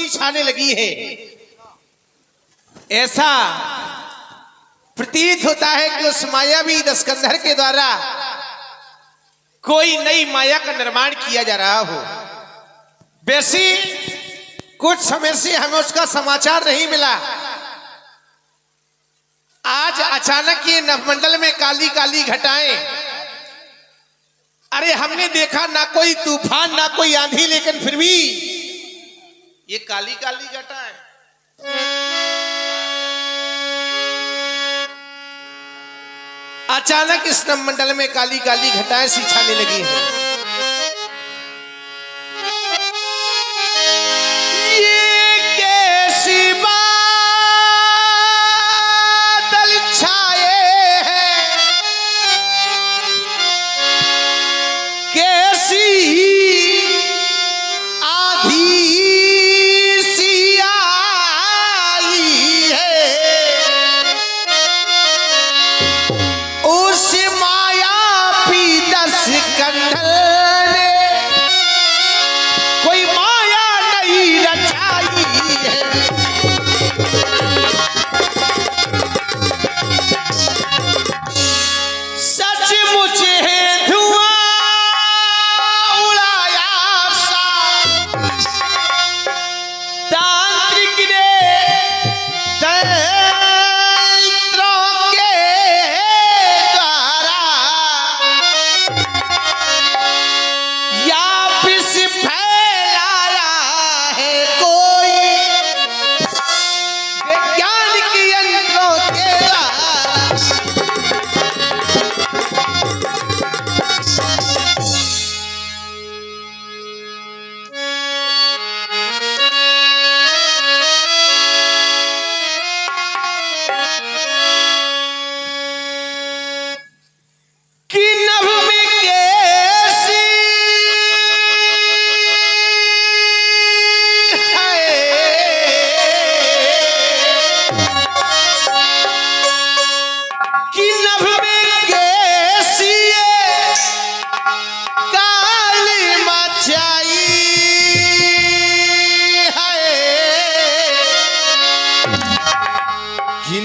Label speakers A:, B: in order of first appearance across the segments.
A: छाने लगी है। ऐसा प्रतीत होता है कि उस मायावी दशकंधर के द्वारा कोई नई माया का निर्माण किया जा रहा हो। वैसे कुछ समय से हमें उसका समाचार नहीं मिला। आज अचानक ये नवमंडल में काली काली घटाएं। अरे हमने देखा ना कोई तूफान ना कोई आंधी, लेकिन फिर भी ये काली काली घटाएं। अचानक इस नवमंडल में काली काली घटाएं सी छाने लगी हैं।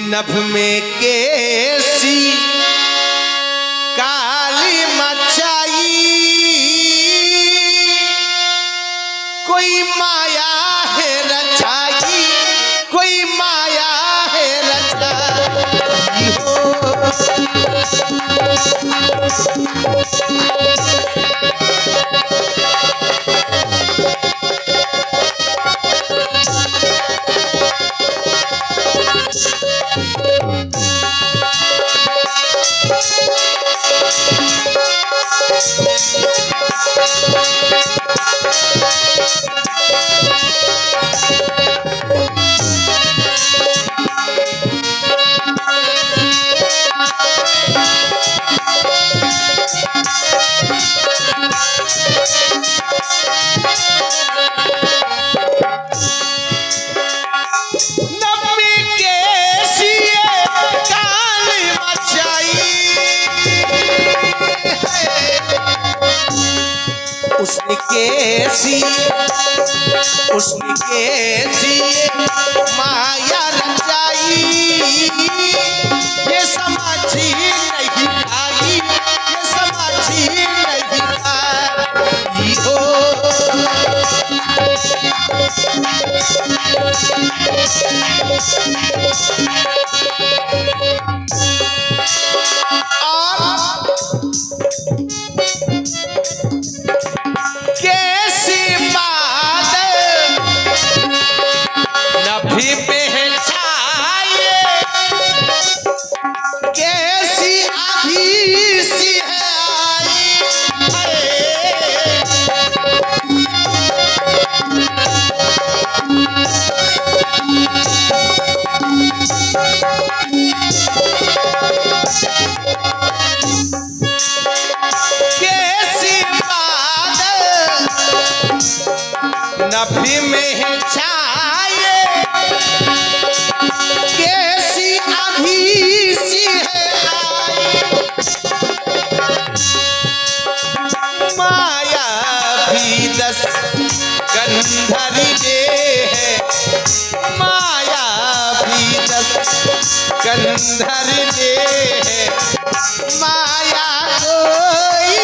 A: नभ में कैसी काली मचाई, कोई माया है रचाई, कोई माया है रचाई हो। उसने कैसी माया रचाई, ये समझी नहीं आई, ये समझी नहीं आई हो। सिकंदर ने माया कोई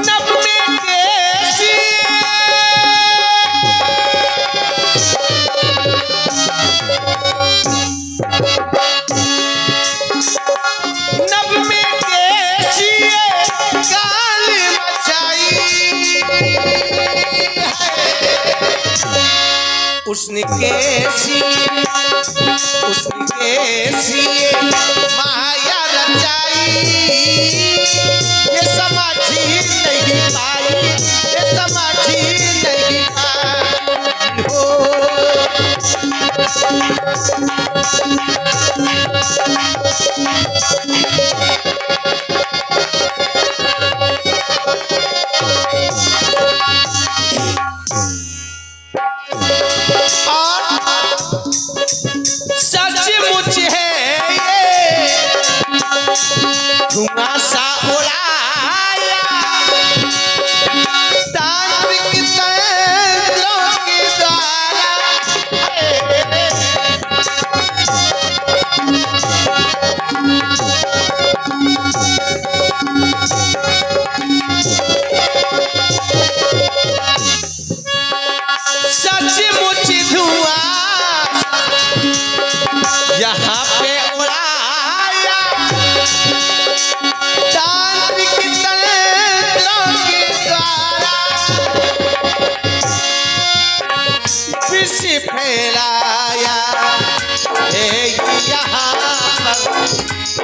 A: नभ में कैसी नभ में कैसी काल मचाई उसने कैसी माया रचाई ये समझी नहीं पाई ये समझी नहीं पाई हो सचमुच है ये धुआं सा उड़ाया तांत्रिक तंत्रों के द्वारा सचमुच धुआं यहाँ पे उड़ाया तांत्रिक तंत्रों के द्वारा विष फैलाया है यहाँ पर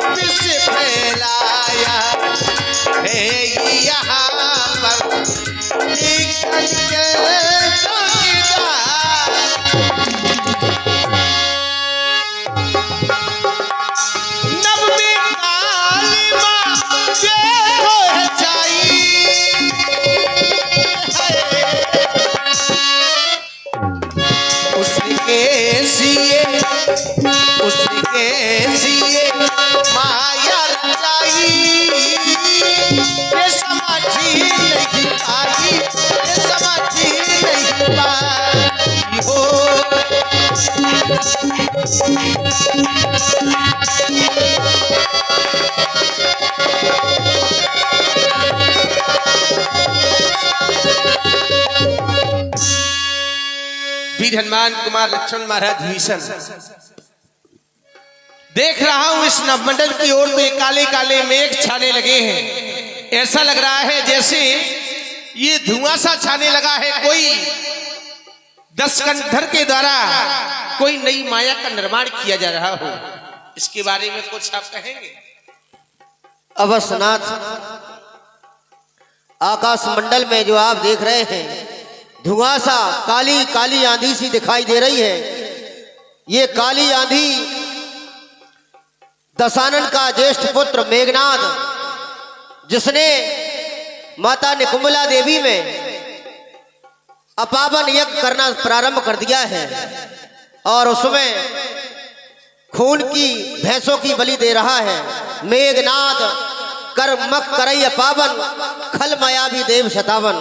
A: विष फैलाया है यहाँ पर एक तंत्रों के द्वारा नभ में काली माँ जे हो जाई उसके सिए माया रचाई ये समझी नहीं पाई ये समझी नहीं पाई हो वीर हनुमान कुमार लक्ष्मण महाराज भीषण देख रहा हूं इस नवमंडल की ओर तो ये काले काले मेघ छाने लगे हैं। ऐसा लग रहा है जैसे ये धुआं सा छाने लगा है। कोई दशकंधर के द्वारा कोई नई माया का निर्माण किया जा रहा हो। इसके बारे में कुछ आप कहेंगे?
B: अवसनाथ आकाश मंडल में जो आप देख रहे हैं धुआं सा काली काली आंधी सी दिखाई दे रही है। ये काली आंधी दशानन का ज्येष्ठ पुत्र मेघनाद जिसने माता निकुंभला देवी में अपावन यज्ञ करना प्रारंभ कर दिया है और उसमें खून की भैंसों की बलि दे रहा है। मेघनाद कर मक करई अपावन खल मायावी देव शतावन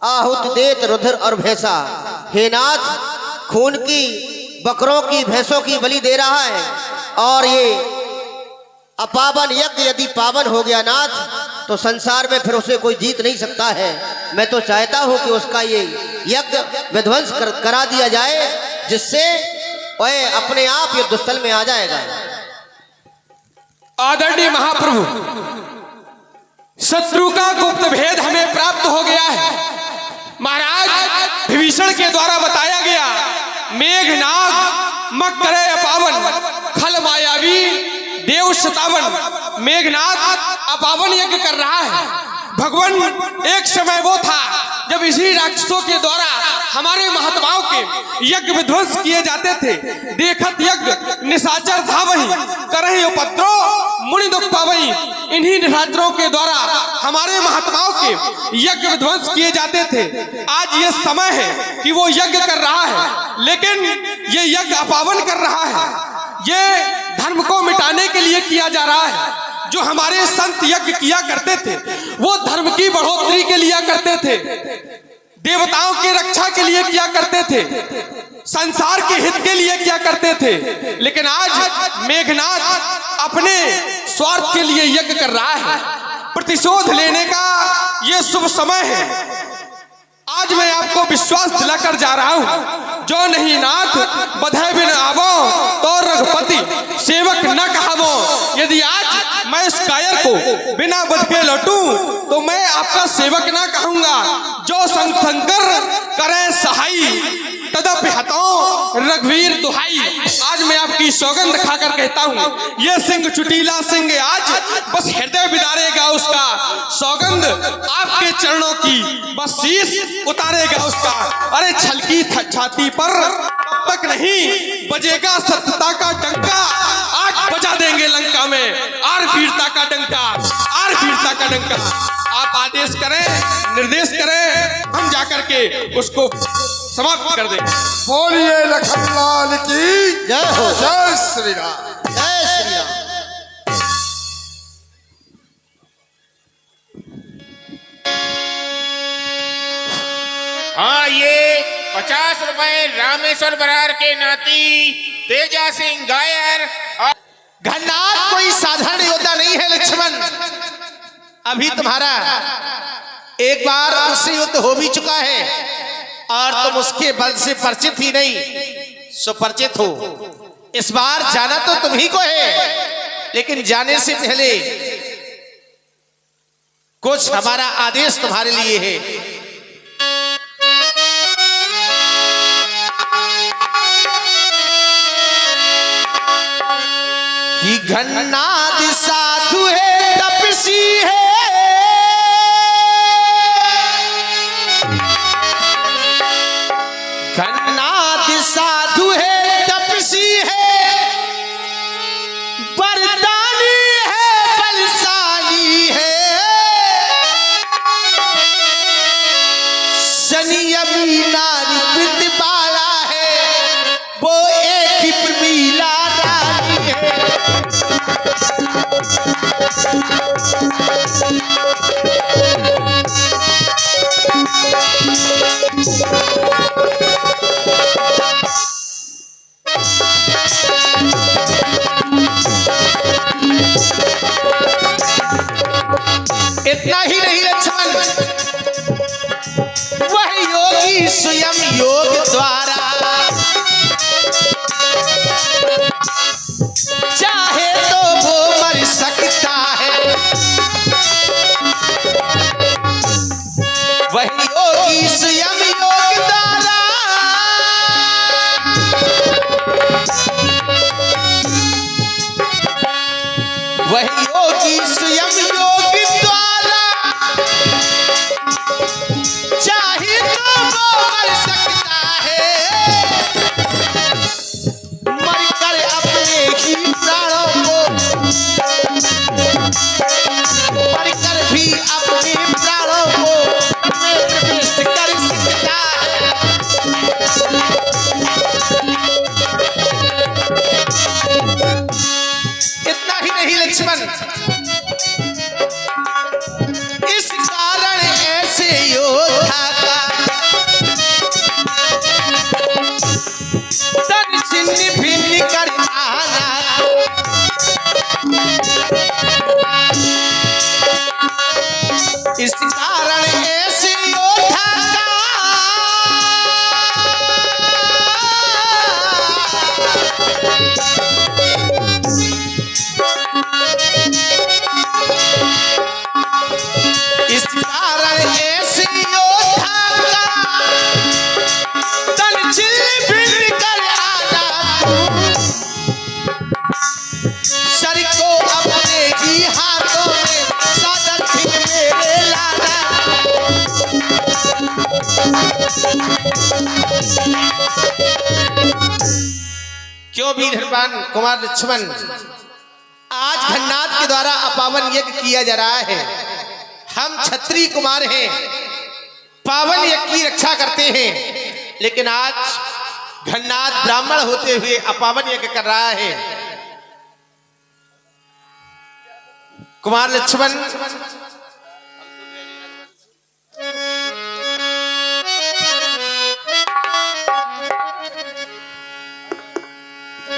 B: आहुत देत रुधिर और भैंसा। हे नाथ खून की बकरों की भैंसों की बलि दे रहा है और ये अपावन यज्ञ यदि पावन हो गया नाथ तो संसार में फिर उसे कोई जीत नहीं सकता है। मैं तो चाहता हूं कि उसका ये यज्ञ विध्वंस करा दिया जाए जिससे वह अपने आप युद्ध स्थल में आ जाएगा।
C: आदरणीय महाप्रभु शत्रु का गुप्त भेद हमें प्राप्त हो गया है। महाराज विभीषण के द्वारा बताया गया मेघनाद मक करे अपावन खल मायावी देव शतावन। मेघनाद अपावन यज्ञ कर रहा है। भगवान एक समय वो था जब इसी राक्षसों के द्वारा हमारे महात्माओं के यज्ञ विध्वंस किए जाते थे। देखत यज्ञ निशाचर धावही करहि उपद्रव मुनि दुख पावही। इन्हीं निशाचरों के द्वारा हमारे महात्माओं के यज्ञ विध्वंस किए जाते थे। आज ये समय है कि वो यज्ञ कर रहा है लेकिन ये यज्ञ अपावन कर रहा है। ये धर्म को मिटाने के लिए किया जा रहा है। जो हमारे संत यज्ञ किया करते थे वो धर्म की बढ़ोतरी के लिए करते थे, देवताओं की रक्षा के लिए किया करते थे, संसार के हित के लिए किया करते थे। लेकिन आज मेघनाथ अपने स्वार्थ के लिए यज्ञ कर रहा है। प्रतिशोध लेने का ये शुभ समय है। आज मैं आपको विश्वास दिलाकर जा रहा हूं, जो नहीं नाथ बधाई बिन आवो तो रघुपति सेवक न कहावो। यदि आज मैं इस कायर को बिना बध के लौटूं तो मैं आपका सेवक ना कहूंगा। जो शंकर करे सहाई तदपि हतो रघुवीर दुहाई। आज मैं आपकी सौगंध खाकर कहता हूँ, ये सिंह चुटीला सिंह आज बस हृदय बिदारेगा उसका। सौगंध आपके चरणों की बस शीश उतारेगा उसका। अरे छलकी छाती पर तब तक नहीं बजेगा सत्यता का डंका। आज बजा देंगे लंका में आर वीरता का डंका, आर वीरता का डंका। आप आदेश करें, निर्देश करें, हम जाकर के उसको समाप्त कर देंगे।
D: बोलिए लखनलाल की
B: जय हो।
D: जय श्री राम।
B: जय श्री राम।
E: हाँ, ये 50 रुपए रामेश्वर बरार के नाती तेजा सिंह गायर।
A: घननाथ कोई साधारण योद्धा नहीं है लक्ष्मण। अभी तुम्हारा एक बार उससे युद्ध हो भी चुका है और तुम उसके बल से परिचित ही नहीं सुपरिचित हो। इस बार जाना तो तुम ही को है, लेकिन जाने से पहले कुछ हमारा आदेश तुम्हारे लिए है। कि घननाद साधु है, तपसी है, घननाद साधु है, तपसी है, वरदानी है, बलशाली है, शनि अभी नारी विद्य बाला है, वो एक ही प्रमीला रानी है। इतना ही नहीं लक्ष्मण, वह योगी स्वयं योग द्वारा चाहे तो वो मर सकता है। वह योगी स्वयं योग द्वारा वह योगी स्वयं योग द्वारा चाहे तो वो मर सकता है। मर कर अपने ही प्राणों को, मर कर भी अपने प्राणों को प्रविष्ट कर सकता है। इतना ही नहीं लक्ष्मण, इस कारण ऐसे योद्धा का तन छिन्न भिन्न कर आना। इस कारण ऐसे योद्धा का इस कारण ऐसे योद्धा का तन छिन्न भिन्न कर आना। सर को अपने ही हाथों में सादर फिर मेरे लाना। क्यों वीरवान कुमार लक्ष्मण, आज घननाथ के द्वारा अपावन यज्ञ किया जा रहा है। हम क्षत्रिय कुमार हैं, पावन यज्ञ की रक्षा करते हैं, लेकिन आज घननाथ ब्राह्मण होते हुए अपावन यज्ञ कर रहा है। कुमार लक्ष्मण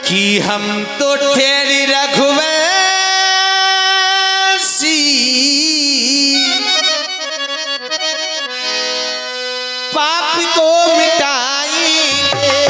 A: कि हम तो ठहरी रघुवंशी पाप को मिटाएंगे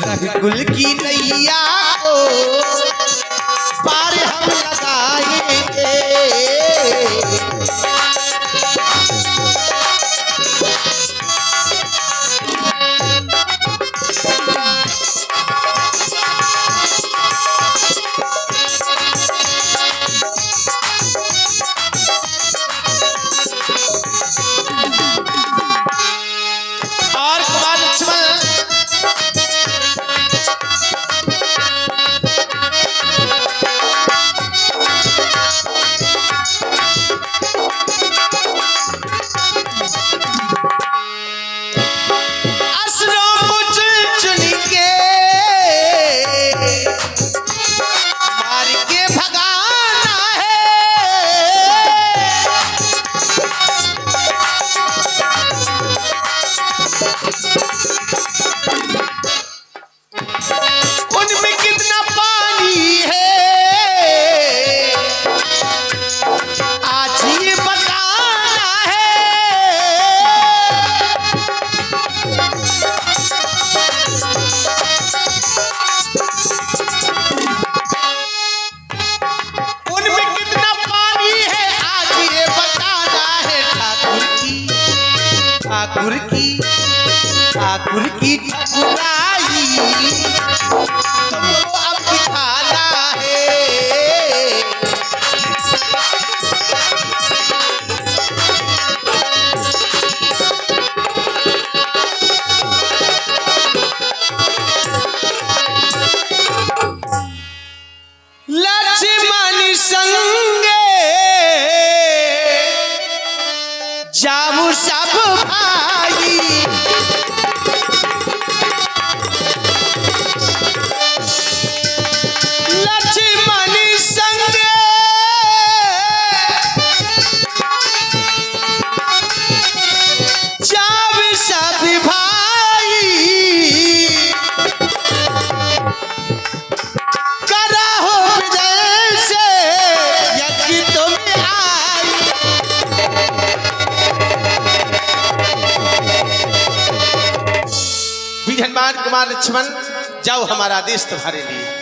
A: रघुकुल की नैया को पार हम लगाएंगे और कुमार लक्ष्मण उनमें कितना पानी है आज ये बताना है उनमें कितना पानी है आज ये बताना है ठाकुर की ठकुराई तुमको अब दिखाना है लक्ष्मण संगे जाऊ सब भाई लक्ष्मण संगे जाऊ सब भाई करा हो विजय से यज्ञ तुम आई विजयमान कुमार लक्ष्मण जाओ हमारा आदेश तुम्हारे लिए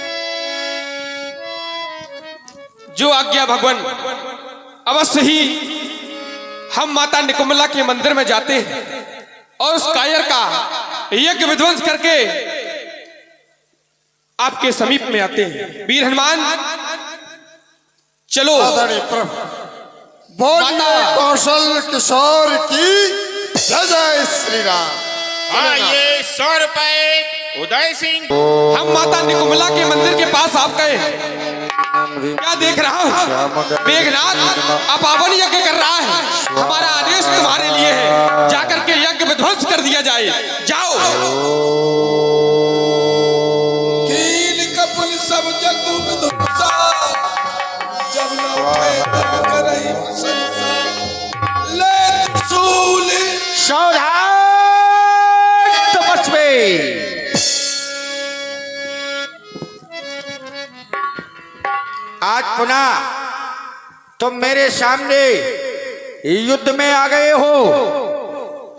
C: जो आज्ञा भगवान। अवश्य ही हम माता निकुम्बला के मंदिर में जाते हैं और उस कायर का यज्ञ विध्वंस करके आपके समीप में आते हैं। वीर हनुमान चलो।
D: आदरणीय प्रभु बोलिए कौशल किशोर की जय जय श्री राम।
E: ये 100 रुपए उदय सिंह।
C: हम माता निकुम्बला के मंदिर के पास आप गए, क्या देख रहा हूँ? मेघनाथ अपावन यज्ञ कर रहा है। हमारा आदेश तुम्हारे लिए है, जाकर के यज्ञ विध्वंस कर दिया जाए। जाओ।
F: कील कपुल सब जग विध्वंसा जब न उठे पुनः तुम मेरे सामने युद्ध में आ गए हो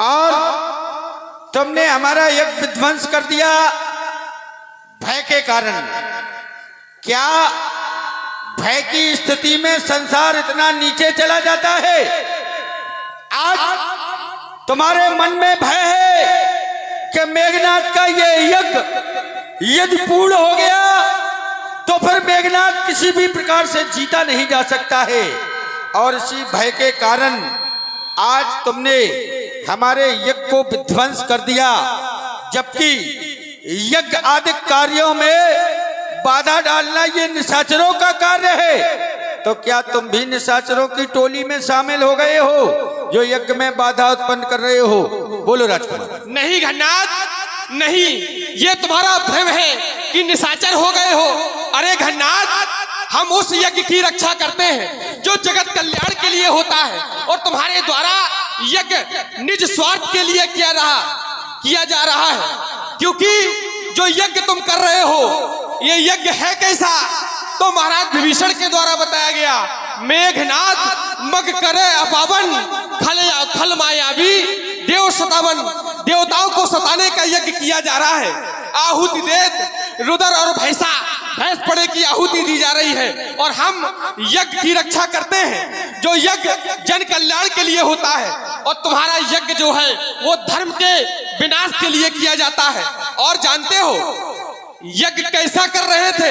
F: और तुमने हमारा यज्ञ विध्वंस कर दिया भय के कारण। क्या भय की स्थिति में संसार इतना नीचे चला जाता है? आज तुम्हारे मन में भय है कि मेघनाथ का ये यज्ञ यदि पूर्ण हो गया तो फिर मेघनाथ किसी भी प्रकार से जीता नहीं जा सकता है, और इसी भय के कारण आज तुमने हमारे यज्ञ को विध्वंस कर दिया। जबकि यज्ञ आदि कार्यों में बाधा डालना ये निशाचरों का कार्य है, तो क्या तुम भी निशाचरों की टोली में शामिल हो गए हो जो यज्ञ में बाधा उत्पन्न कर रहे हो? बोलो राजकुमार।
C: नहीं घन्नाथ, नहीं, ये तुम्हारा भ्रम है कि निशाचर हो गए हो। अरे घन्नाथ, हम उस यज्ञ की रक्षा करते हैं जो जगत कल्याण के लिए होता है, और तुम्हारे द्वारा यज्ञ निज स्वार्थ के लिए किया जा रहा है। क्योंकि जो यज्ञ तुम कर रहे हो ये यज्ञ है कैसा, तो महाराज विभीषण के द्वारा बताया गया, मेघनाथ मग करे अपावन, खल मायावी देव सतावन, देवताओं को सताने का यज्ञ किया जा रहा है। आहुति दे रुदर और भैंस पड़े की आहुति दी जा रही है, और हम यज्ञ की रक्षा करते हैं जो यज्ञ जन कल्याण के लिए होता है, और तुम्हारा यज्ञ जो है वो धर्म के विनाश के लिए किया जाता है। और जानते हो यज्ञ कैसा कर रहे थे?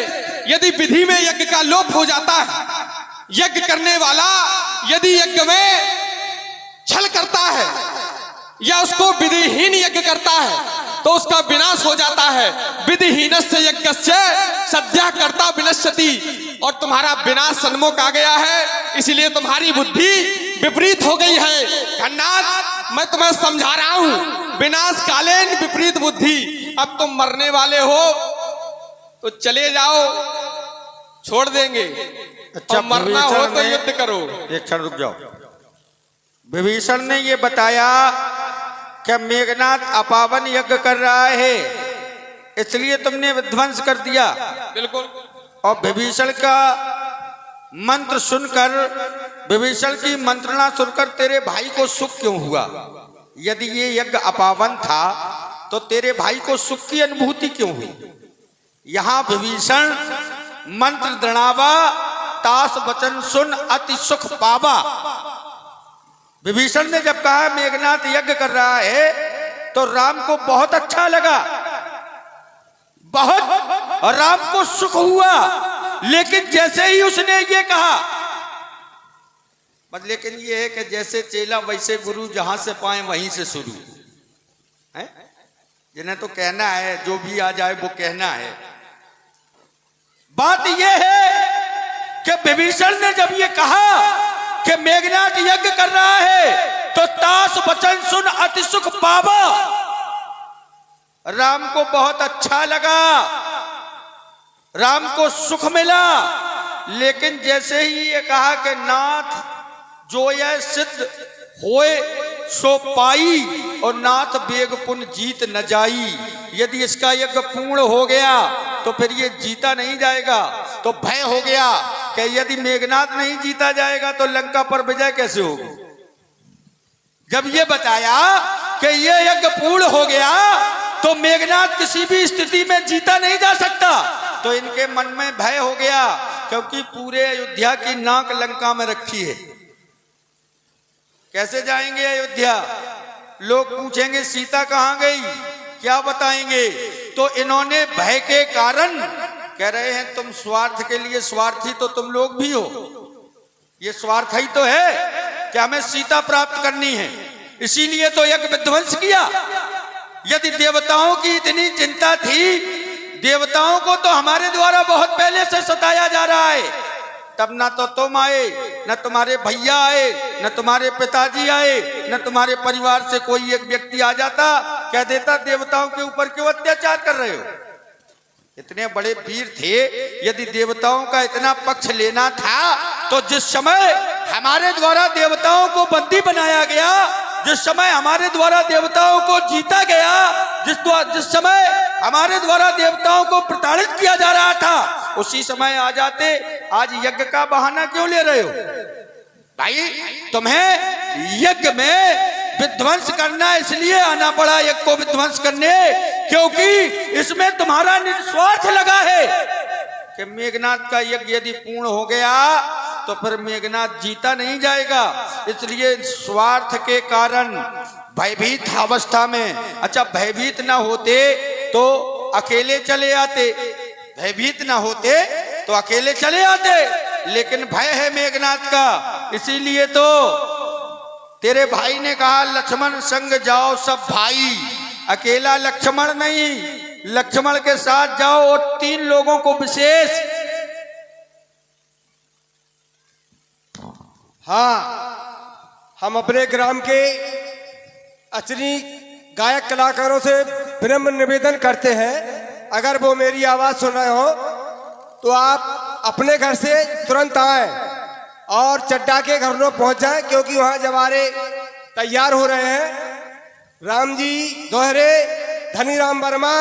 C: यदि विधि में यज्ञ का लोप हो जाता है, यज्ञ करने वाला यदि यज्ञ में छल करता है या उसको विधिहीन यज्ञ करता है तो उसका विनाश हो जाता है। विधिहीनस्य यज्ञस्य सद्यः कर्ता विनश्यति, और तुम्हारा विनाश सन्मुख आ गया है, इसलिए तुम्हारी बुद्धि विपरीत हो गई है। घन्नाथ, मैं तुम्हें समझा रहा हूं, विनाश कालेन विपरीत बुद्धि। अब तुम मरने वाले हो तो चले जाओ, छोड़ देंगे।
F: अच्छा,
C: और मरना हो तो युद्ध करो।
F: एक क्षण रुक जाओ। विभीषण ने ये बताया कि मेघनाथ अपावन यज्ञ कर रहा है, इसलिए तुमने विध्वंस कर दिया।
C: बिल्कुल।
F: और विभीषण का मंत्र सुनकर, विभीषण की मंत्रणा सुनकर तेरे भाई को सुख क्यों हुआ? यदि ये यज्ञ अपावन था तो तेरे भाई को सुख की अनुभूति क्यों हुई? यहाँ विभीषण मंत्र दृणावा तास वचन सुन अति सुख पावा। विभीषण ने जब कहा मेघनाथ यज्ञ कर रहा है तो राम को बहुत अच्छा लगा, बहुत राम को सुख हुआ। लेकिन जैसे ही उसने ये कहा, लेकिन ये है कि जैसे चेला वैसे गुरु, जहां से पाए वहीं से शुरू है। जिन्हें तो कहना है, जो भी आ जाए वो कहना है। बात यह है कि विभीषण ने जब ये कहा कि मेघनाथ यज्ञ कर रहा है तो तास वचन सुन अति सुख पावा, राम को बहुत अच्छा लगा, राम को सुख मिला। लेकिन जैसे ही ये कहा कि नाथ जो यह सिद्ध होए सो पाई, और नाथ बेग पुन जीत न जाई, यदि इसका यज्ञ पूर्ण हो गया तो फिर ये जीता नहीं जाएगा। तो भय हो गया कि यदि मेघनाथ नहीं जीता जाएगा तो लंका पर विजय कैसे होगी। जब ये बताया कि ये यज्ञ पूर्ण हो गया तो मेघनाथ किसी भी स्थिति में जीता नहीं जा सकता, तो इनके मन में भय हो गया, क्योंकि पूरे अयोध्या की नाक लंका में रखी है। कैसे जाएंगे अयोध्या? लोग पूछेंगे सीता कहां गई, क्या बताएंगे? तो इन्होंने भय के कारण कह रहे हैं तुम स्वार्थ के लिए स्वार्थी तो तुम लोग भी हो। ये स्वार्थ ही तो है कि हमें सीता प्राप्त करनी है, इसीलिए तो यज्ञ विध्वंस किया। यदि देवताओं की इतनी चिंता थी, देवताओं को तो हमारे द्वारा बहुत पहले से सताया जा रहा है, तब ना तो तुम आए, न तुम्हारे भैया आए, न तुम्हारे पिताजी आए, न तुम्हारे परिवार से कोई एक व्यक्ति आ जाता, कह देता देवताओं के ऊपर क्यों अत्याचार कर रहे हो। इतने बड़े वीर थे, यदि देवताओं का इतना पक्ष लेना था तो जिस समय हमारे द्वारा देवताओं को बंदी बनाया गया, जिस समय हमारे द्वारा देवताओं को जीता गया, जिस समय हमारे द्वारा देवताओं को प्रताड़ित किया जा रहा था, उसी समय आ जाते, आज यज्ञ का बहाना क्यों ले रहे हो? भाई तुम्हें यज्ञ में विध्वंस करना इसलिए आना पड़ा यज्ञ को विध्वंस करने, क्योंकि इसमें तुम्हारा निस्वार्थ लगा है कि मेघनाथ का यज्ञ यदि पूर्ण हो गया तो फिर मेघनाथ जीता नहीं जाएगा। इसलिए स्वार्थ के कारण भयभीत अवस्था में, अच्छा भयभीत ना होते तो अकेले चले आते, भयभीत ना होते तो अकेले चले आते, लेकिन भय है मेघनाथ का, इसीलिए तो तेरे भाई ने कहा लक्ष्मण संग जाओ सब भाई। अकेला लक्ष्मण नहीं, लक्ष्मण के साथ जाओ और 3 लोगों को विशेष।
G: हाँ, हम अपने ग्राम के अचरी गायक कलाकारों से विनम्र निवेदन करते हैं, अगर वो मेरी आवाज सुन रहे हो तो आप अपने घर से तुरंत आए और चड्डा के घर में पहुंच जाए, क्योंकि वहां जवारे तैयार हो रहे हैं। राम जी दोहरे, धनीराम वर्मा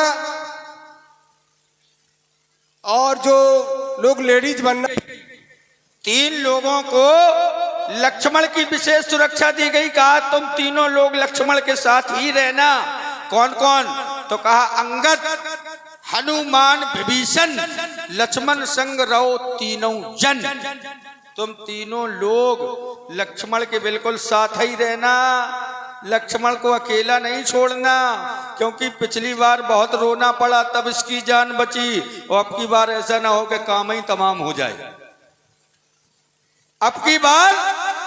G: और जो लोग लेडीज बनना,
F: 3 लोगों को लक्ष्मण की विशेष सुरक्षा दी गई। कहा तुम तीनों लोग लक्ष्मण के साथ ही रहना। कौन कौन? तो कहा अंगद, हनुमान, विभीषण, लक्ष्मण संग रहो तीनों जन। तुम तीनों लोग लक्ष्मण के बिल्कुल साथ ही रहना, लक्ष्मण को अकेला नहीं छोड़ना, क्योंकि पिछली बार बहुत रोना पड़ा तब इसकी जान बची, और अब की बार ऐसा ना हो कि काम ही तमाम हो जाए। अब की बार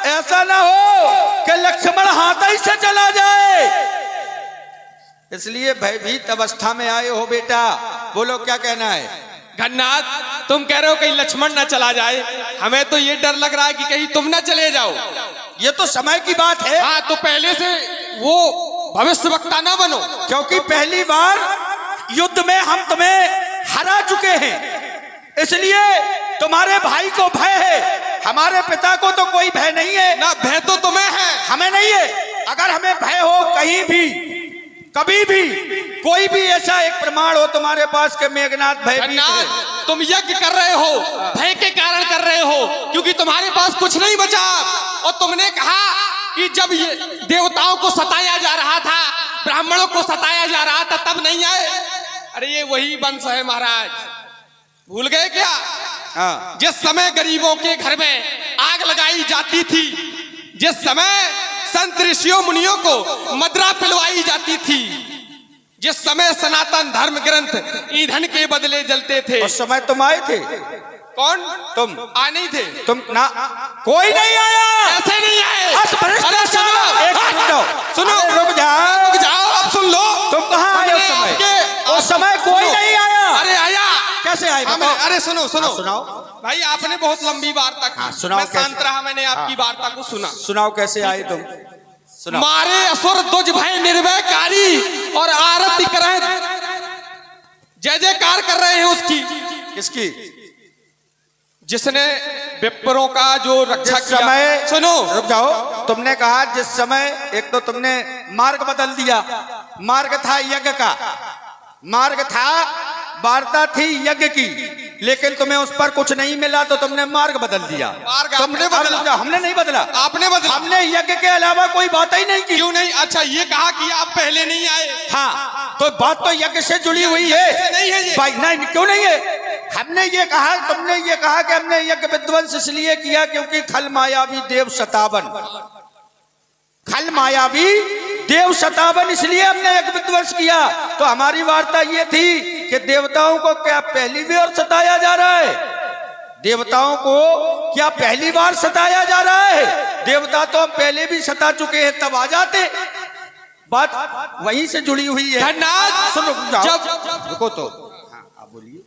F: ऐसा ना हो कि लक्ष्मण हाथ ही से चला जाए, इसलिए भयभीत अवस्था में आए हो बेटा। बोलो क्या कहना है?
C: घननाथ, तुम कह रहे हो कहीं लक्ष्मण ना चला जाए, हमें तो ये डर लग रहा है कि कहीं तुम ना चले जाओ।
F: ये तो समय की बात है।
C: हाँ, तो पहले से वो भविष्यवक्ता ना बनो,
F: क्योंकि पहली बार युद्ध में हम तुम्हें हरा चुके हैं, इसलिए तुम्हारे भाई को भय है। हमारे पिता को तो कोई भय नहीं है
C: ना। भय तो तुम्हें है,
F: हमें नहीं है। अगर हमें भय हो कहीं भी, कभी भी, कोई भी ऐसा एक प्रमाण हो तुम्हारे पास के मेघनाथ भयभीत है।
C: तुम यज्ञ कर रहे हो, भय के कारण कर रहे हो, क्योंकि तुम्हारे पास कुछ नहीं बचा। और तुमने कहा कि जब ये देवताओं को सताया जा रहा था, ब्राह्मणों को सताया जा रहा था, तब नहीं आए। अरे ये वही वंश है महाराज, भूल गए क्या?
F: हाँ।
C: जिस समय गरीबों के घर में आग लगाई जाती थी, जिस समय संत ऋषियों मुनियों को मदरा पिलवाई जाती थी, जिस समय सनातन धर्म ग्रंथ ईंधन के बदले जलते थे,
F: उस समय तुम आए थे।
C: कौन?
F: तुम
C: आ नहीं थे।
F: तुम ना, कोई नहीं आया।
C: ऐसे नहीं आए।
F: अरे सुनो, एक मिनट
C: सुनो,
F: रुक जाओ,
C: रुक जाओ, अब सुन लो।
F: तुम कहाँ आए उस समय? उस समय कोई नहीं आया।
C: अरे आया।
F: कैसे आए?
C: अरे सुनो सुनो,
F: सुनाओ
C: भाई, आपने बहुत लंबी वार्ता की।
F: सुनाओ।
C: मैं शांत रहा, मैंने आपकी वार्ता को सुना।
F: सुनाओ कैसे आए तुम, सुनाओ।
C: मारे असुर दुज भय निर्भयकारी और आरती कर जय जयकार कर रहे हैं उसकी,
F: किसकी?
C: जिसने विप्रों का जो रक्षा
F: जिस
C: किया।
F: समय,
C: सुनो,
F: रुक जाओ। तुमने कहा जिस समय, एक तो तुमने मार्ग बदल दिया। मार्ग था यज्ञ का, मार्ग था, वार्ता थी यज्ञ की, लेकिन तुम्हें उस पर कुछ नहीं मिला तो तुमने मार्ग बदल दिया।
C: मार्ग आपने बदला।
F: हमने नहीं बदला।
C: आपने बदला।
F: हमने यज्ञ के अलावा कोई बात ही नहीं की।
C: क्यों नहीं? अच्छा, ये कहा कि आप पहले नहीं आए।
F: हाँ, तो बात तो यज्ञ से जुड़ी हुई है।
C: नहीं है ये।
F: भाई नहीं, क्यों नहीं है? हमने ये कहा, तुमने ये कहा कि हमने यज्ञ विध्वंस इसलिए किया क्योंकि खल मायावी देव सतावन, खल मायावी देव सतावन, इसलिए हमने यज्ञ विध्वंस किया। तो हमारी वार्ता ये थी कि देवताओं को क्या पहली बार सताया जा रहा है? देवताओं को क्या पहली बार सताया जा रहा है? देवता तो पहले भी सता चुके हैं, तब आ जाते। बात वहीं से जुड़ी हुई है। सुनो, रुको तो। हाँ, आप बोलिए।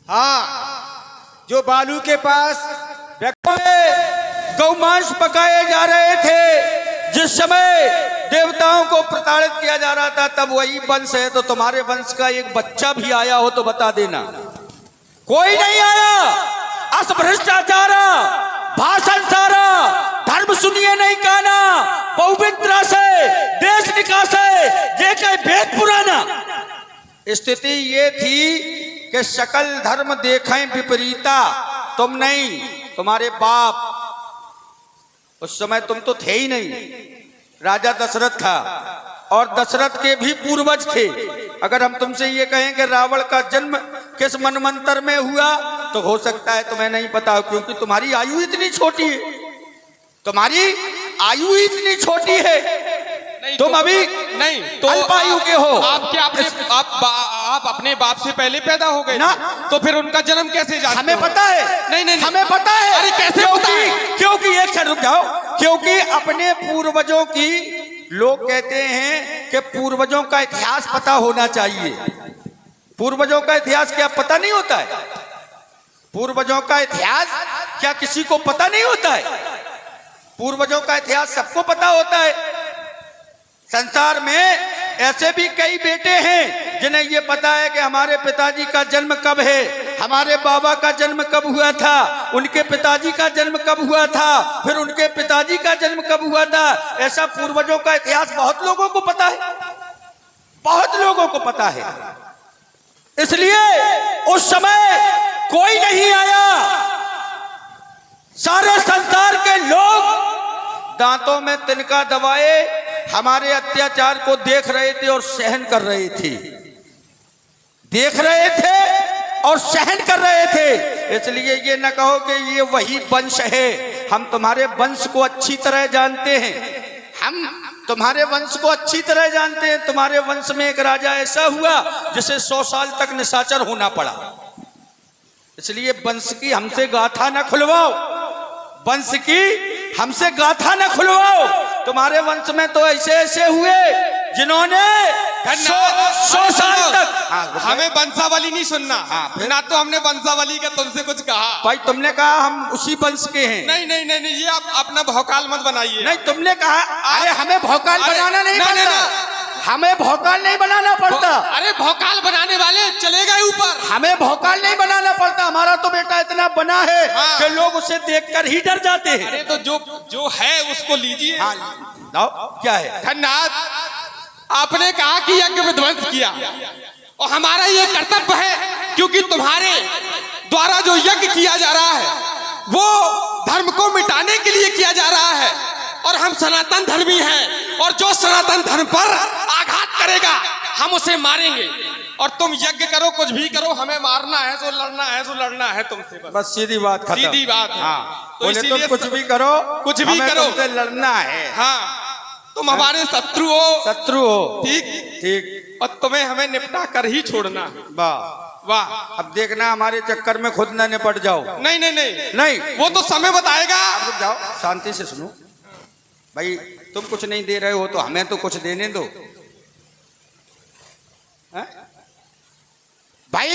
G: हाँ, जो बालू के पास
F: गौमांस पकाए जा रहे थे, जिस समय देवताओं को प्रताड़ित किया जा रहा था, तब वही वंश है। तो तुम्हारे वंश का एक बच्चा भी आया हो तो बता देना। कोई नहीं आया। अस भ्रष्टाचार, भाषण सारा, धर्म सुनिए नहीं काना, पवित्र से देश निकासे, ये कहीं भेद पुराना। स्थिति ये थी कि सकल धर्म देखें विपरीता, तुम नहीं, तुम्हारे बाप, उस समय तुम तो थे ही नहीं, राजा दशरथ था और दशरथ के भी पूर्वज थे। अगर हम तुमसे ये कहें कि रावण का जन्म किस मनवंतर में हुआ तो हो सकता है तुम्हें नहीं पता हो, क्योंकि तुम्हारी आयु इतनी छोटी है, तुम्हारी आयु इतनी छोटी है, तुम अभी
C: नहीं तो
F: अल्पायु के हो।
C: आप क्या आप अपने बाप से पहले पैदा हो गए
F: ना।
C: तो फिर उनका जन्म कैसे जानते
F: हमें
C: हो?
F: पता है,
C: नहीं नहीं
F: हमें पता है।
C: अरे कैसे पता है?
F: क्योंकि एक क्षण रुक जाओ, क्योंकि अपने पूर्वजों की, लोग कहते हैं कि पूर्वजों का इतिहास पता होना चाहिए। पूर्वजों का इतिहास क्या पता नहीं होता है? पूर्वजों का इतिहास क्या किसी को पता नहीं होता है? पूर्वजों का इतिहास सबको पता होता है। संसार में ऐसे भी कई बेटे हैं जिन्हें ये पता है कि हमारे पिताजी का जन्म कब है, हमारे बाबा का जन्म कब हुआ था, उनके पिताजी का जन्म कब हुआ था, फिर उनके पिताजी का जन्म कब हुआ था। ऐसा पूर्वजों का इतिहास बहुत लोगों को पता है, बहुत लोगों को पता है। इसलिए उस समय कोई नहीं आया, सारे संसार के लोग दांतों में तिनका दबाए हमारे अत्याचार को देख रहे थे और सहन कर रहे थे, देख रहे थे और सहन कर रहे थे। इसलिए ये न कहो कि ये वही वंश है, हम तुम्हारे वंश को अच्छी तरह जानते हैं, हम तुम्हारे वंश को अच्छी तरह जानते हैं। तुम्हारे वंश में एक राजा ऐसा हुआ जिसे 100 साल तक निशाचर होना पड़ा। इसलिए वंश की हमसे गाथा न खुलवाओ, वंश की हमसे गाथा न खुलवाओ। तुम्हारे वंश में तो ऐसे ऐसे हुए जिन्होंने 100 साल तक।
C: हमें वंशावली नहीं सुनना,
F: फिर?
C: ना तो हमने वंशावली का तुमसे कुछ कहा।
F: भाई तुमने कहा हम उसी वंश के हैं।
C: नहीं नहीं नहीं नहीं, ये आप अपना भौकाल मत बनाइए।
F: नहीं, तुमने कहा, अरे हमें भौकाल
C: अरे,
F: बनाना नहीं
C: नहीं,
F: पड़ता,
C: नहीं,
F: हमें भौकाल नहीं बनाना पड़ता,
C: अरे भौकाल बनाने वाले चले गए ऊपर।
F: हमें भौकाल नहीं बनाना पड़ता। हमारा तो बेटा इतना बना है
C: हाँ।
F: कि लोग उसे देखकर ही डर जाते हैं।
C: अरे तो जो है उसको लीजिए।
F: हाँ, लाओ, क्या है?
C: धन्यवाद। आपने कहा कि यज्ञ विध्वंस किया और हमारा ये कर्तव्य है, क्योंकि तुम्हारे द्वारा जो यज्ञ किया जा रहा है वो धर्म को मिटाने के लिए किया जा रहा है और हम सनातन धर्मी हैं, और जो सनातन धर्म पर आघात करेगा हम उसे मारेंगे। और तुम यज्ञ करो, कुछ भी करो, हमें मारना है तो लड़ना है तो लड़ना है तुमसे,
F: बस सीधी बात खत्म।
C: सीधी बात है।
F: हाँ,
C: तो
F: बोले तुम
C: इसीलिए
F: कुछ भी करो,
C: कुछ भी
F: हमें
C: करो,
F: तुमसे लड़ना है।
C: हाँ, तुम हमारे शत्रु हो,
F: शत्रु हो,
C: ठीक
F: ठीक,
C: और तुम्हें हमें निपटा कर ही छोड़ना।
F: वाह
C: वाह।
F: अब देखना हमारे चक्कर में खुद न निपट जाओ।
C: नहीं नहीं नहीं
F: नहीं,
C: वो तो समय बताएगा।
F: अब रुक जाओ, शांति से सुनो भाई। तुम कुछ नहीं दे रहे हो तो हमें तो कुछ देने दो। हैं? भाई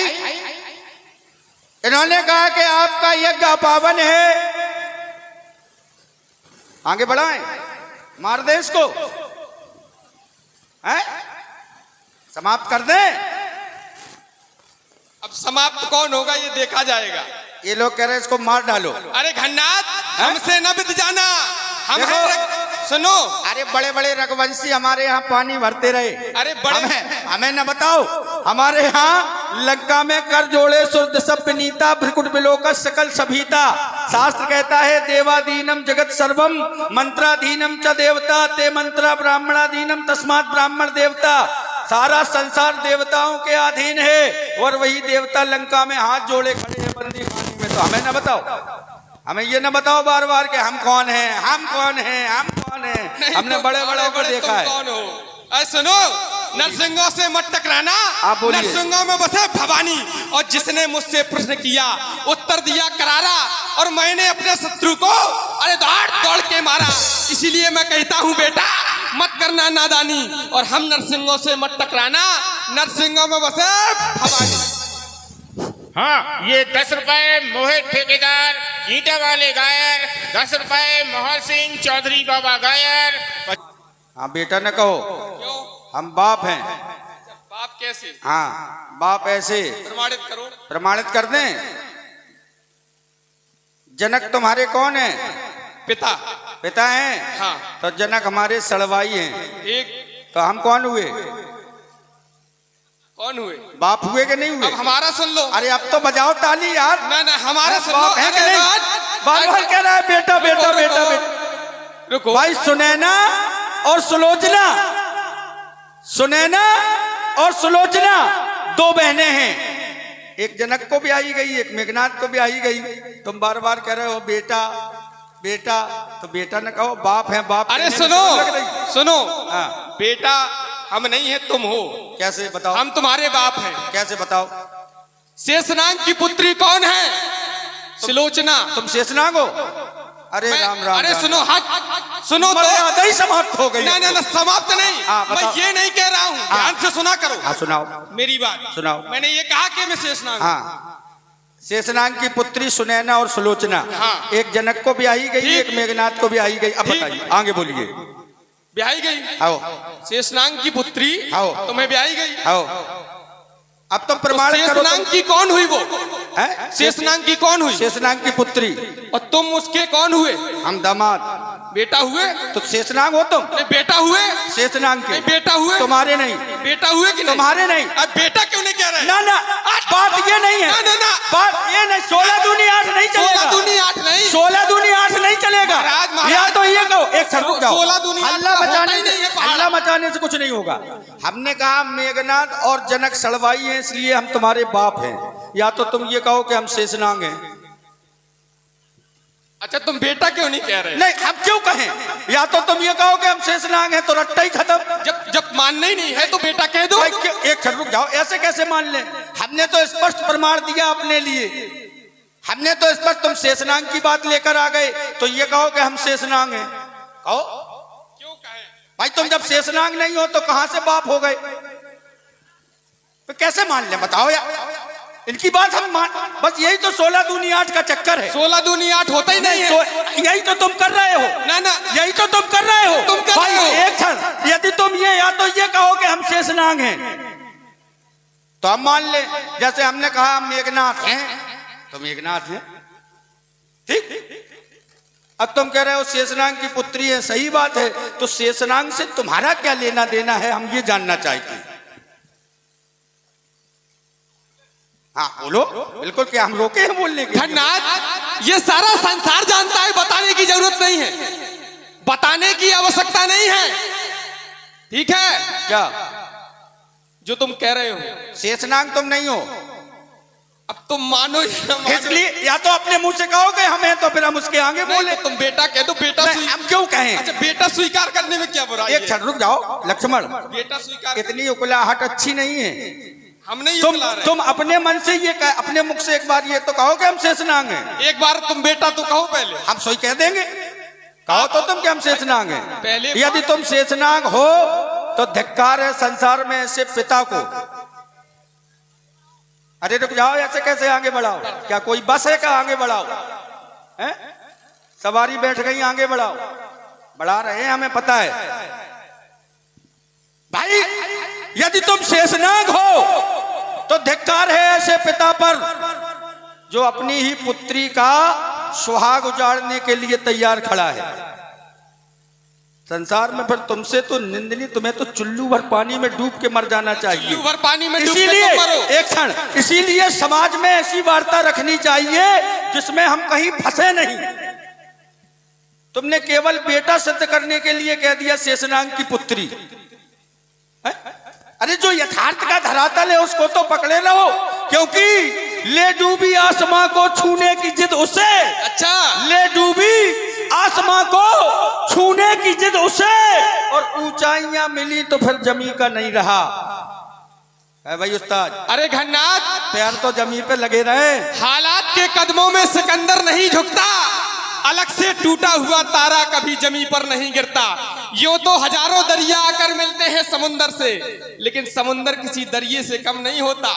F: इन्होंने कहा कि आपका यज्ञ अपावन है, आगे बढ़ाएं, मार दे इसको, हैं? समाप्त कर दें।
C: अब समाप्त कौन होगा ये देखा जाएगा।
F: ये लोग कह रहे हैं इसको मार डालो।
C: अरे घन्नाथ, हमसे न बित जाना, हम
F: देखो।
C: हैं सुनो।
F: अरे बड़े बड़े रघुवंशी हमारे यहाँ पानी भरते रहे।
C: अरे बड़े
F: हमें न बताओ, हमारे यहाँ लंका में कर जोड़े सुरद सब नीता भ्रिकुट बिलोक सकल सभीता। शास्त्र कहता है देवादीनम जगत सर्वम मंत्राधीनम च देवता ते मंत्रा ब्राह्मणाधीनम तस्मात् ब्राह्मण देवता। सारा संसार देवताओं के अधीन है और वही देवता लंका में हाथ जोड़े खड़े हैं बंदी खाने में। तो हमें न बताओ, हमें ये न बताओ बार बार कि हम कौन हैं, हम कौन हैं, हम कौन हैं। हमने
C: तो
F: बड़े बड़े को देखा है।
C: कौन हो? अरे सुनो, नरसिंहों से मत टकराना।
F: आप बोलिए।
C: नरसिंहों में बसे भवानी, और जिसने मुझसे प्रश्न किया उत्तर दिया करारा, और मैंने अपने शत्रु को अरे दौड़ दौड़ के मारा। इसीलिए मैं कहता हूँ बेटा मत करना नादानी, और हम नरसिंहों से मत टकराना। नरसिंहों में बसे भवानी।
E: हाँ, ये 10 रुपए मोहित ठेकेदार ईंटा वाले गायर, 10 रुपए मोहन सिंह चौधरी बाबा गायर।
F: हाँ बेटा न कहो,
C: क्यों?
F: हम बाप हैं।
C: बाप कैसे?
F: हाँ, बाप ऐसे
C: प्रमाणित करो।
F: प्रमाणित कर दें। जनक तुम्हारे कौन है?
C: पिता।
F: पिता हैं?
C: हाँ।
F: तो जनक हमारे सड़वाई हैं।
C: एक
F: तो हम कौन हुए?
C: कौन हुए?
F: बाप हुए कि नहीं हुए?
C: अब हमारा सुन लो।
F: अरे अब तो बजाओ ताली यार।
C: ना हमारा सुन लो।
F: बाप है कि
C: अरे
F: नहीं? बार बार कह रहा है बेटा बेटा
C: रुको,
F: बेटा
C: रुको।
F: बेटा।
C: रुको
F: भाई सुनैना और सुलोचना, सुनैना और सुलोचना दो बहनें हैं। एक जनक को भी आई गई, एक मेघनाथ को भी आई गई। तुम बार बार कह रहे हो बेटा बेटा, तो बेटा न कहो, बाप है बाप।
C: अरे
F: कहने में
C: सुनो
F: शर्म लग रही?
C: सुनो,
F: हाँ।
C: बेटा हम नहीं है, तुम हो।
F: कैसे बताओ?
C: हम तुम्हारे बाप हैं।
F: कैसे बताओ?
C: शेषनाग की पुत्री कौन है? सुलोचना।
F: तुम शेषनाग हो? अरे राम राम।
C: अरे
F: राम,
C: सुनो,
F: राम।
C: हट सुनो तो।
F: मर्यादा ही समाप्त हो गई।
C: ना समाप्त नहीं।
F: हाँ,
C: मैं
F: बताओ।
C: ये नहीं कह रहा हूँ, ध्यान से सुना करो।
F: हाँ सुनाओ।
C: मेरी बात
F: सुनाओ।
C: मैंने ये कहा कि मैं शेषनाग हूँ।
F: हाँ, शेषनाग की पुत्री सुनैना और सुलोचना।
C: हाँ।
F: एक जनक को भी आई गई,
C: ठीक।
F: एक मेघनाथ को भी आई गई। अब
C: ठीक।
F: बताइए, आगे बोलिए।
C: ब्याही गई।
F: आओ
C: शेषनाग की पुत्री
F: आओ।
C: तुम्हें ब्याही गई।
F: आओ, अब तुम प्रमाण करो।
C: शेषनाग की कौन हुई वो?
F: हैं?
C: शेषनाग की कौन हुई?
F: शेषनाग की पुत्री।
C: और तुम उसके कौन हुए?
F: हम दामाद।
C: बेटा हुए?
F: तो शेषनाग हो तुम?
C: नहीं, बेटा हुए?
F: शेषनाग के
C: नहीं, बेटा हुए?
F: तुम्हारे नहीं।
C: बेटा हुए कि नहीं?
F: तुम्हारे नहीं।
C: अब बेटा क्यों नहीं कह रहे?
F: ना ना, बात ये नहीं है।
C: ना।
F: बात ये नहीं। 16 दूनी 8 नहीं
C: 16
F: चलेगा।
C: दूनी 8 नहीं।
F: 16 दूनी 8 नहीं चलेगा।
C: महाराज।
F: या तो ये कहो, एक क्षण रुक जाओ।
C: 16 दूनी 8
F: हल्ला
C: होता
F: मचाने
C: ही नहीं है पहाड़।
F: हल्ला मचाने से कुछ नहीं होगा। हमने कहा मेघनाथ और जनक सड़वाई हैं, इसलिए हम तुम्हारे बाप हैं। या तो तुम ये कहो कि हम शेषनाग हैं।
C: अच्छा, तुम बेटा क्यों नहीं कह रहे?
F: नहीं, हम क्यों कहें? या तो तुम ये कहो कि हम शेषनाग हैं, तो रट्टा ही खत्म।
C: जब मानना ही नहीं है तो बेटा कह दो।
F: भाई एक क्षण रुक जाओ, ऐसे कैसे मान लें? हमने तो स्पष्ट प्रमाण दिया अपने लिए। हमने तो स्पष्ट, तुम शेषनाग की बात लेकर आ गए, तो ये कहो कि हम शेषनाग हैं। कहो
C: क्यों कहे?
F: भाई, तुम जब शेषनाग नहीं हो तो कहां से बाप हो गए? तो कैसे मान लें, बताओ यार। इनकी बात हम मान, बस यही तो 16 दूनी 8 का चक्कर है।
C: 16 दूनी 8 होता ही नहीं है।
F: यही तो तुम कर रहे हो।
C: ना
F: यही तो तुम कर रहे हो।
C: तुम कर
F: भाई
C: रहे हो।
F: एक क्षण, यदि तुम ये या तो ये कहो कि हम शेषनाग हैं, तो हम मान ले। जैसे हमने कहा हम मेघनाथ हैं, तो मेघनाथ हैं, ठीक। अब तुम कह रहे हो शेषनाग की पुत्री है, सही बात है। तो शेषनाग से तुम्हारा क्या लेना देना है, हम ये जानना चाहते हैं। हाँ बोलो, बिल्कुल। क्या हम रोके हैं बोलने के?
C: धन्यवाद। ये सारा संसार जानता है, बताने की जरूरत नहीं है, बताने की आवश्यकता नहीं है। ठीक है?
F: क्या
C: जो तुम कह रहे हो
F: शेषनाग तुम नहीं हो?
C: अब तुम मानो या ना मानो।
F: इसलिए या तो अपने मुंह से कहोगे हम हैं, तो फिर हम उसके आगे
C: नहीं,
F: बोले।
C: तो तुम बेटा कह दो। बेटा
F: नहीं, हम क्यों कहें?
C: अच्छा, बेटा स्वीकार करने में क्या बुराई
F: एक
C: है?
F: क्षण रुक जाओ लक्ष्मण।
C: बेटा स्वीकार
F: इतनी उकलाहट अच्छी नहीं है।
C: हम नहीं
F: तुम
C: उकला रहे।
F: तुम अपने मन से ये अपने मुख से एक बार ये तो कहो कि हम शेषनाग हैं।
C: एक बार तुम बेटा तो कहो पहले।
F: हम सोई कह देंगे। कहो तो तुम कि हम शेषनाग हैं।
C: पहले
F: यदि तुम शेषनाग हो तो धिक्कार है संसार में ऐसे पिता को। अरे रुक जाओ, ऐसे कैसे आगे बढ़ाओ? क्या कोई बस है? क्या आगे बढ़ाओ? हैं? सवारी बैठ गई, आगे बढ़ाओ। बढ़ा रहे हैं, हमें पता है। भाई यदि तुम शेषनाग हो तो धिक्कार है ऐसे पिता पर जो अपनी ही पुत्री का सुहाग उजाड़ने के लिए तैयार खड़ा है। संसार में फिर तुमसे तो निंदनी, तुम्हें तो चुल्लू भर पानी में डूब के मर जाना चाहिए।
C: चुल्लू भर पानी में डूब के
F: इसीलिए
C: तुम मरो।
F: एक क्षण, इसीलिए समाज में ऐसी वार्ता रखनी चाहिए जिसमें हम कहीं फंसे नहीं। तुमने केवल बेटा सिद्ध करने के लिए कह दिया शेषनाग की पुत्री है? अरे जो यथार्थ का धरातल है उसको तो पकड़े रहो, क्योंकि ले डूबी आसमां को छूने की जिद उसे।
C: अच्छा,
F: ले डूबी आसमां को छूने की जिद उसे, और ऊंचाइयां मिली तो फिर जमी का नहीं रहा है। भाई उस्ताद,
C: अरे घन्नाथ,
F: पैर तो जमी पे लगे रहे।
C: हालात के कदमों में सिकंदर नहीं झुकता, अलग से टूटा हुआ तारा कभी जमी पर नहीं गिरता। यूं तो हजारों दरिया आकर मिलते हैं समुंदर से, लेकिन समुंदर किसी दरिये से कम नहीं होता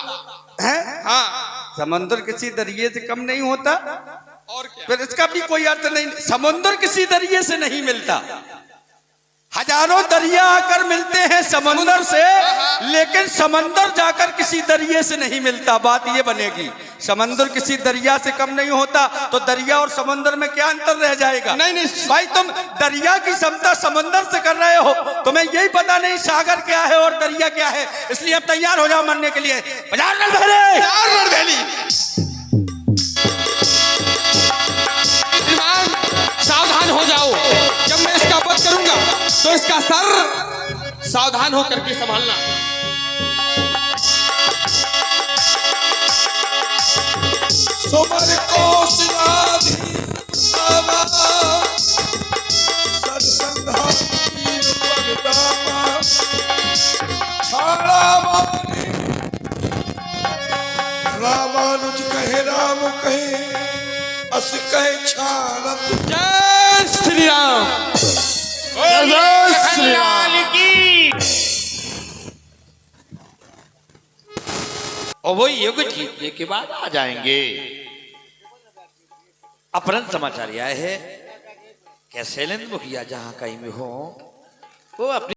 F: है?
C: हाँ,
F: समुंदर किसी दरिये से कम नहीं होता।
C: और क्या?
F: फिर इसका भी कोई अर्थ नहीं। समुंदर किसी दरिये से नहीं मिलता। हजारों दरिया आकर मिलते हैं समंदर से, लेकिन समंदर जाकर किसी दरिये से नहीं मिलता। बात ये बनेगी, समंदर किसी दरिया से कम नहीं होता, तो दरिया और समंदर में क्या अंतर रह जाएगा?
C: नहीं नहीं
F: भाई तुम दरिया की क्षमता समंदर से कर रहे हो, तुम्हें यही पता नहीं सागर क्या है और दरिया क्या है, इसलिए अब तैयार हो जाओ मरने के लिए। बाजार
C: रणभैली। श्रीमान सावधान हो जाओ, जब मैं इसका वध करूंगा तो इसका सर सावधान होकर के संभालना।
H: सुमर कौशलाधि बाबा सरसंघाती वरदामा छाड़ा माने रामानुज कहे राम कहे अस कहे छाड़त।
C: जय श्री राम।
D: जय श्री राम।
E: लाल की।
I: और वो युग जीतने के बाद आ जाएंगे। अपहरण समाचार आए है, कैसे मुखिया जहां कहीं में हो वो अपनी